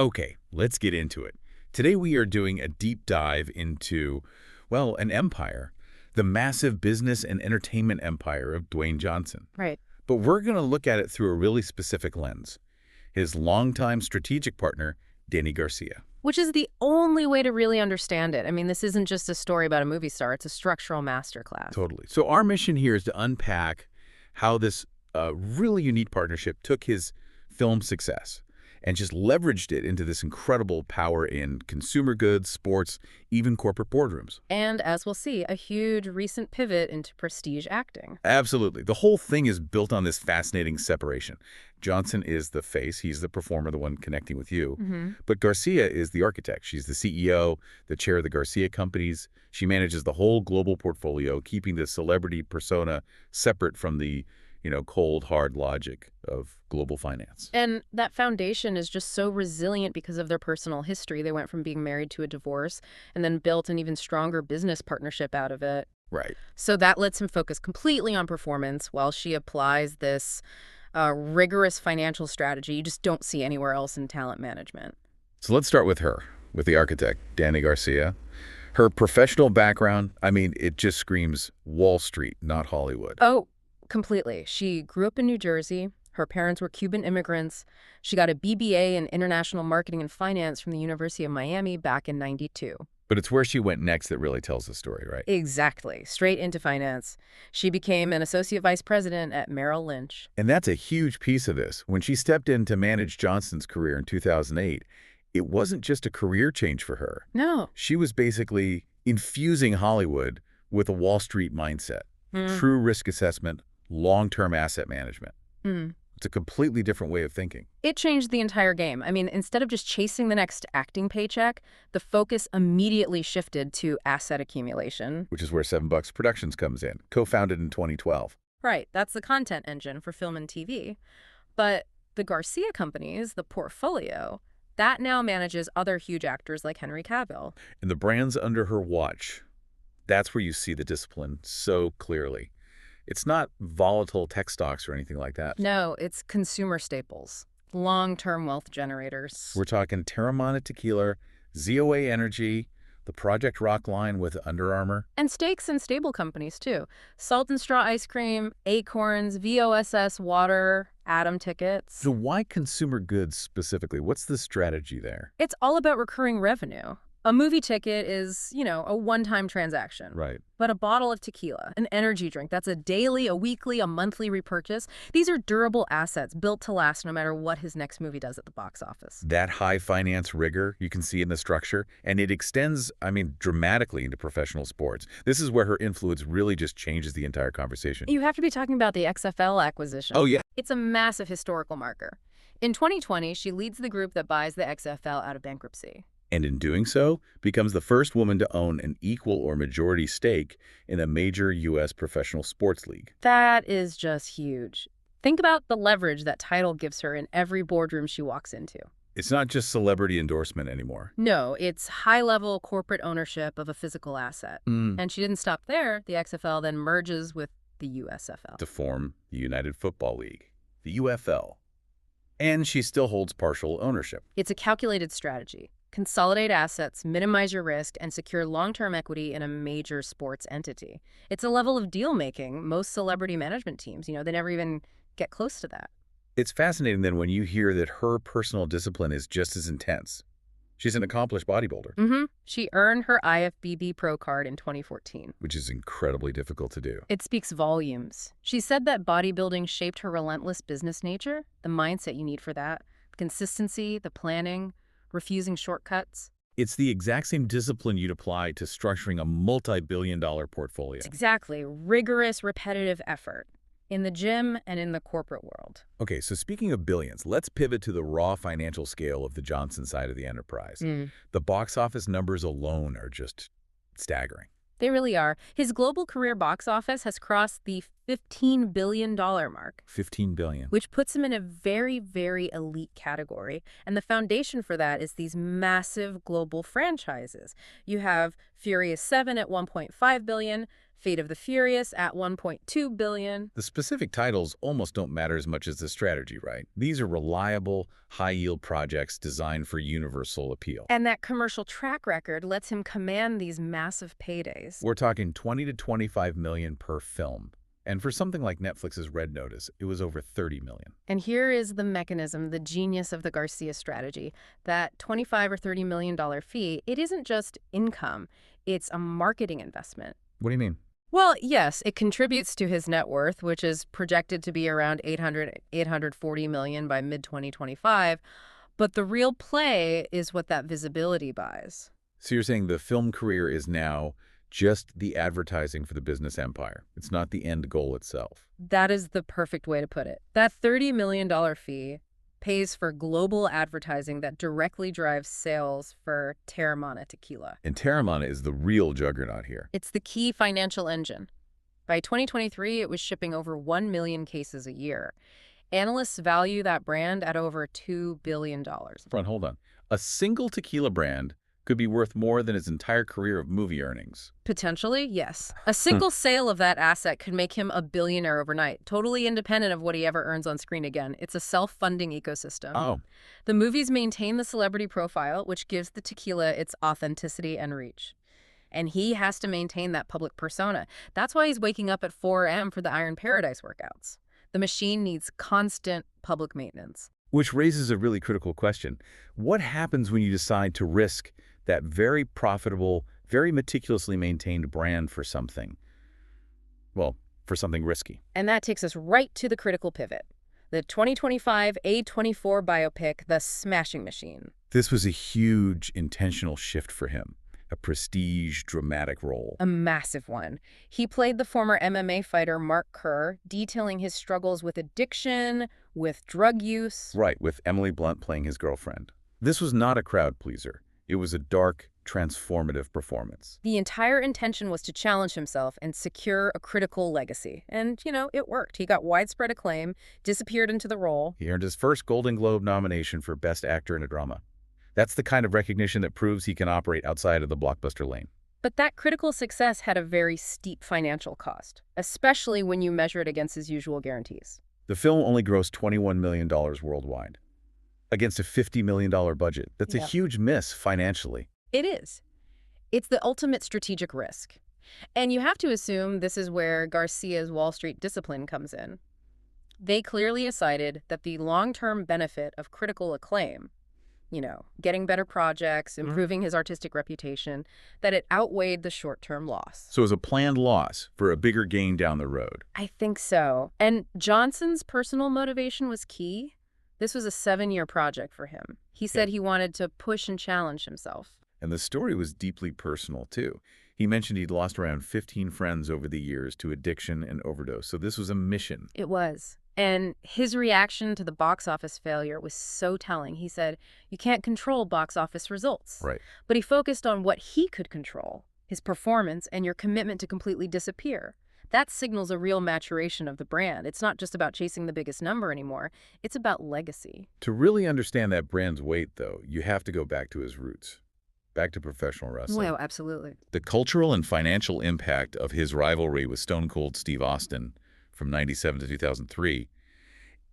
Okay, let's get into it. Today we are doing a deep dive into, well, an empire, the massive business and entertainment empire of Dwayne Johnson. Right. But we're going to look at it through a really specific lens. His longtime strategic partner, Dany Garcia. Which is the only way to really understand it. I mean, this isn't just a story about a movie star. It's a structural masterclass. Totally. So our mission here is to unpack how this really unique partnership took his film success and just leveraged it into this incredible power in consumer goods, sports, even corporate boardrooms. And as we'll see, a huge recent pivot into prestige acting. Absolutely. The whole thing is built on this fascinating separation. Johnson is the face. He's the performer, the one connecting with you. But Garcia is the architect. She's the CEO, the chair of the Garcia companies. She manages the whole global portfolio, keeping the celebrity persona separate from the cold, hard logic of global finance. And that foundation is just so resilient because of their personal history. They went from being married to a divorce and then built an even stronger business partnership out of it. Right. So that lets him focus completely on performance while she applies this rigorous financial strategy you just don't see anywhere else in talent management. So let's start with her, with the architect, Dany Garcia. Her professional background, I mean, it just screams Wall Street, not Hollywood. Oh, completely. She grew up in New Jersey. Her parents were Cuban immigrants. She got a BBA in International Marketing and Finance from the University of Miami back in '92. But it's where she went next that really tells the story, right? Exactly. Straight into finance. She became an associate vice president at Merrill Lynch. And that's a huge piece of this. When she stepped in to manage Johnson's career in 2008, it wasn't just a career change for her. No. She was basically infusing Hollywood with a Wall Street mindset, true risk assessment, long-term asset management. It's a completely different way of thinking. It changed the entire game. I mean, instead of just chasing the next acting paycheck, the focus immediately shifted to asset accumulation. Which is where $7 Productions comes in, co-founded in 2012. Right. That's the content engine for film and TV. But the Garcia companies, the portfolio, that now manages other huge actors like Henry Cavill. And the brands under her watch, that's where you see the discipline so clearly. It's not volatile tech stocks or anything like that. No, it's consumer staples, long-term wealth generators. We're talking Terramana Tequila, ZOA Energy, the Project Rock line with Under Armour. And steaks and stable companies, too. Salt and Straw Ice Cream, Acorns, VOSS Water, Atom Tickets. So why consumer goods specifically? What's the strategy there? It's all about recurring revenue. A movie ticket is, a one-time transaction. Right. But a bottle of tequila, an energy drink, that's a daily, a weekly, a monthly repurchase. These are durable assets built to last no matter what his next movie does at the box office. That high finance rigor you can see in the structure, and it extends, dramatically into professional sports. This is where her influence really just changes the entire conversation. You have to be talking about the XFL acquisition. Oh, yeah. It's a massive historical marker. In 2020, she leads the group that buys the XFL out of bankruptcy. And in doing so, becomes the first woman to own an equal or majority stake in a major U.S. professional sports league. That is just huge. Think about the leverage that title gives her in every boardroom she walks into. It's not just celebrity endorsement anymore. No, it's high-level corporate ownership of a physical asset. And she didn't stop there. The XFL then merges with the USFL. To form the United Football League, the UFL. And she still holds partial ownership. It's a calculated strategy. Consolidate assets, minimize your risk, and secure long-term equity in a major sports entity. It's a level of deal-making most celebrity management teams, they never even get close to that. It's fascinating then when you hear that her personal discipline is just as intense. She's an accomplished bodybuilder. She earned her IFBB Pro card in 2014. Which is incredibly difficult to do. It speaks volumes. She said that bodybuilding shaped her relentless business nature, the mindset you need for that, the consistency, the planning, refusing shortcuts. It's the exact same discipline you'd apply to structuring a multi-billion-dollar portfolio. Exactly. Rigorous, repetitive effort in the gym and in the corporate world. Okay, so speaking of billions, let's pivot to the raw financial scale of the Johnson side of the enterprise. The box office numbers alone are just staggering. They really are. His global career box office has crossed the $15 billion mark. $15 billion. Which puts him in a very, very elite category. And the foundation for that is these massive global franchises. You have Furious 7 at $1.5 billion, Fate of the Furious at $1.2 billion. The specific titles almost don't matter as much as the strategy, right? These are reliable, high-yield projects designed for universal appeal. And that commercial track record lets him command these massive paydays. We're talking 20 to 25 million per film. And for something like Netflix's Red Notice, it was over 30 million. And here is the mechanism, the genius of the Garcia strategy. That $25 or $30 million fee, it isn't just income, it's a marketing investment. What do you mean? Well, yes, it contributes to his net worth, which is projected to be around $840 million by mid-2025. But the real play is what that visibility buys. So you're saying the film career is now just the advertising for the business empire. It's not the end goal itself. That is the perfect way to put it. That $30 million fee pays for global advertising that directly drives sales for Teremana tequila. And Teremana is the real juggernaut here. It's the key financial engine. By 2023, it was shipping over 1 million cases a year. Analysts value that brand at over $2 billion. Hold on. A single tequila brand could be worth more than his entire career of movie earnings. Potentially, yes. A single sale of that asset could make him a billionaire overnight, totally independent of what he ever earns on screen again. It's a self-funding ecosystem. Oh. The movies maintain the celebrity profile, which gives the tequila its authenticity and reach. And he has to maintain that public persona. That's why he's waking up at 4 a.m. for the Iron Paradise workouts. The machine needs constant public maintenance. Which raises a really critical question. What happens when you decide to risk that very profitable, very meticulously maintained brand for something? Well, for something risky. And that takes us right to the critical pivot. The 2025 A24 biopic, The Smashing Machine. This was a huge intentional shift for him. A prestige, dramatic role. A massive one. He played the former MMA fighter Mark Kerr, detailing his struggles with addiction, with drug use. Right, with Emily Blunt playing his girlfriend. This was not a crowd pleaser. It was a dark, transformative performance. The entire intention was to challenge himself and secure a critical legacy. And, it worked. He got widespread acclaim, disappeared into the role. He earned his first Golden Globe nomination for Best Actor in a Drama. That's the kind of recognition that proves he can operate outside of the blockbuster lane. But that critical success had a very steep financial cost, especially when you measure it against his usual guarantees. The film only grossed $21 million worldwide, against a $50 million budget. That's a huge miss financially. It is. It's the ultimate strategic risk. And you have to assume this is where Garcia's Wall Street discipline comes in. They clearly decided that the long-term benefit of critical acclaim, getting better projects, improving his artistic reputation, that it outweighed the short-term loss. So it was a planned loss for a bigger gain down the road. I think so. And Johnson's personal motivation was key. This was a 7-year project for him. He said he wanted to push and challenge himself. And the story was deeply personal, too. He mentioned he'd lost around 15 friends over the years to addiction and overdose. So this was a mission. It was. And his reaction to the box office failure was so telling. He said, you can't control box office results. Right. But he focused on what he could control, his performance and your commitment to completely disappear. That signals a real maturation of the brand. It's not just about chasing the biggest number anymore. It's about legacy. To really understand that brand's weight, though, you have to go back to his roots. Back to professional wrestling. Well, absolutely. The cultural and financial impact of his rivalry with Stone Cold Steve Austin from 97 to 2003,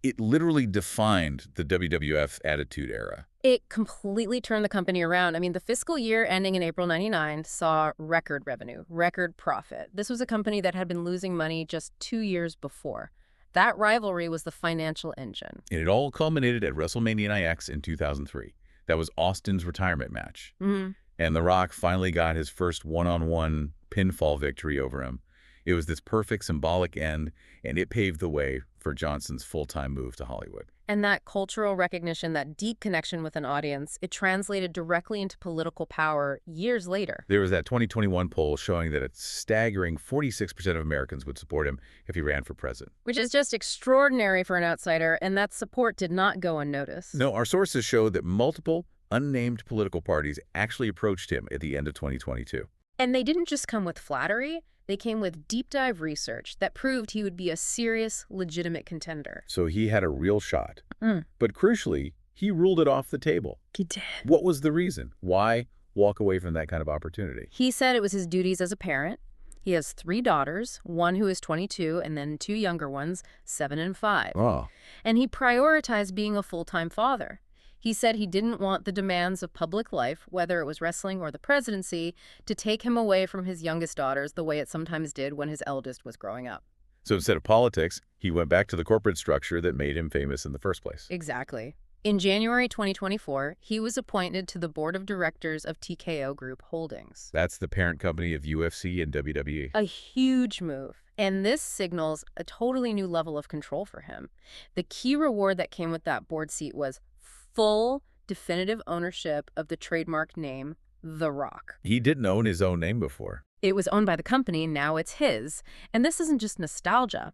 it literally defined the WWF Attitude Era. It completely turned the company around. I mean, the fiscal year ending in April 99 saw record revenue, record profit. This was a company that had been losing money just 2 years before. That rivalry was the financial engine. And it all culminated at WrestleMania IX in 2003. That was Austin's retirement match. Mm-hmm. And The Rock finally got his first one-on-one pinfall victory over him. It was this perfect symbolic end, and it paved the way for Johnson's full-time move to Hollywood. And that cultural recognition, that deep connection with an audience, it translated directly into political power years later. There was that 2021 poll showing that a staggering 46% of Americans would support him if he ran for president. Which is just extraordinary for an outsider, and that support did not go unnoticed. No, our sources show that multiple unnamed political parties actually approached him at the end of 2022. And they didn't just come with flattery. They came with deep dive research that proved he would be a serious, legitimate contender. So he had a real shot. But crucially, he ruled it off the table. He did. What was the reason? Why walk away from that kind of opportunity? He said it was his duties as a parent. He has 3 daughters, one who is 22, and then 2 younger ones, 7 and 5. Oh. And he prioritized being a full-time father. He said he didn't want the demands of public life, whether it was wrestling or the presidency, to take him away from his youngest daughters the way it sometimes did when his eldest was growing up. So instead of politics, he went back to the corporate structure that made him famous in the first place. Exactly. In January 2024, he was appointed to the board of directors of TKO Group Holdings. That's the parent company of UFC and WWE. A huge move. And this signals a totally new level of control for him. The key reward that came with that board seat was full, definitive ownership of the trademark name, The Rock. He didn't own his own name before. It was owned by the company, now it's his. And this isn't just nostalgia.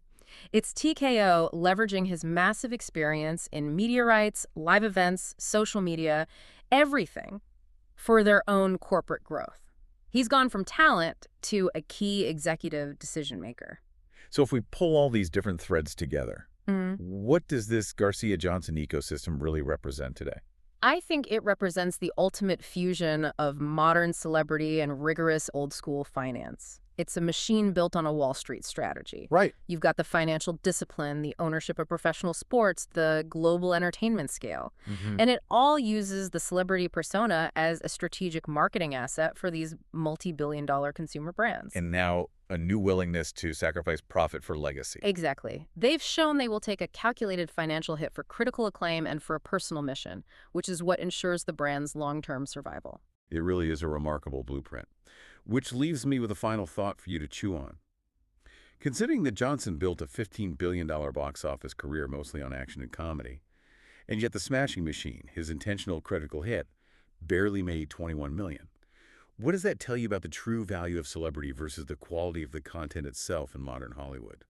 It's TKO leveraging his massive experience in media rights, live events, social media, everything for their own corporate growth. He's gone from talent to a key executive decision maker. So if we pull all these different threads together, what does this Garcia-Johnson ecosystem really represent today? I think it represents the ultimate fusion of modern celebrity and rigorous old-school finance. It's a machine built on a Wall Street strategy. Right. You've got the financial discipline, the ownership of professional sports, the global entertainment scale. And it all uses the celebrity persona as a strategic marketing asset for these multi-billion-dollar consumer brands. And now a new willingness to sacrifice profit for legacy. Exactly. They've shown they will take a calculated financial hit for critical acclaim and for a personal mission, which is what ensures the brand's long-term survival. It really is a remarkable blueprint. Which leaves me with a final thought for you to chew on. Considering that Johnson built a $15 billion box office career mostly on action and comedy, and yet The Smashing Machine, his intentional critical hit, barely made $21 million. What does that tell you about the true value of celebrity versus the quality of the content itself in modern Hollywood?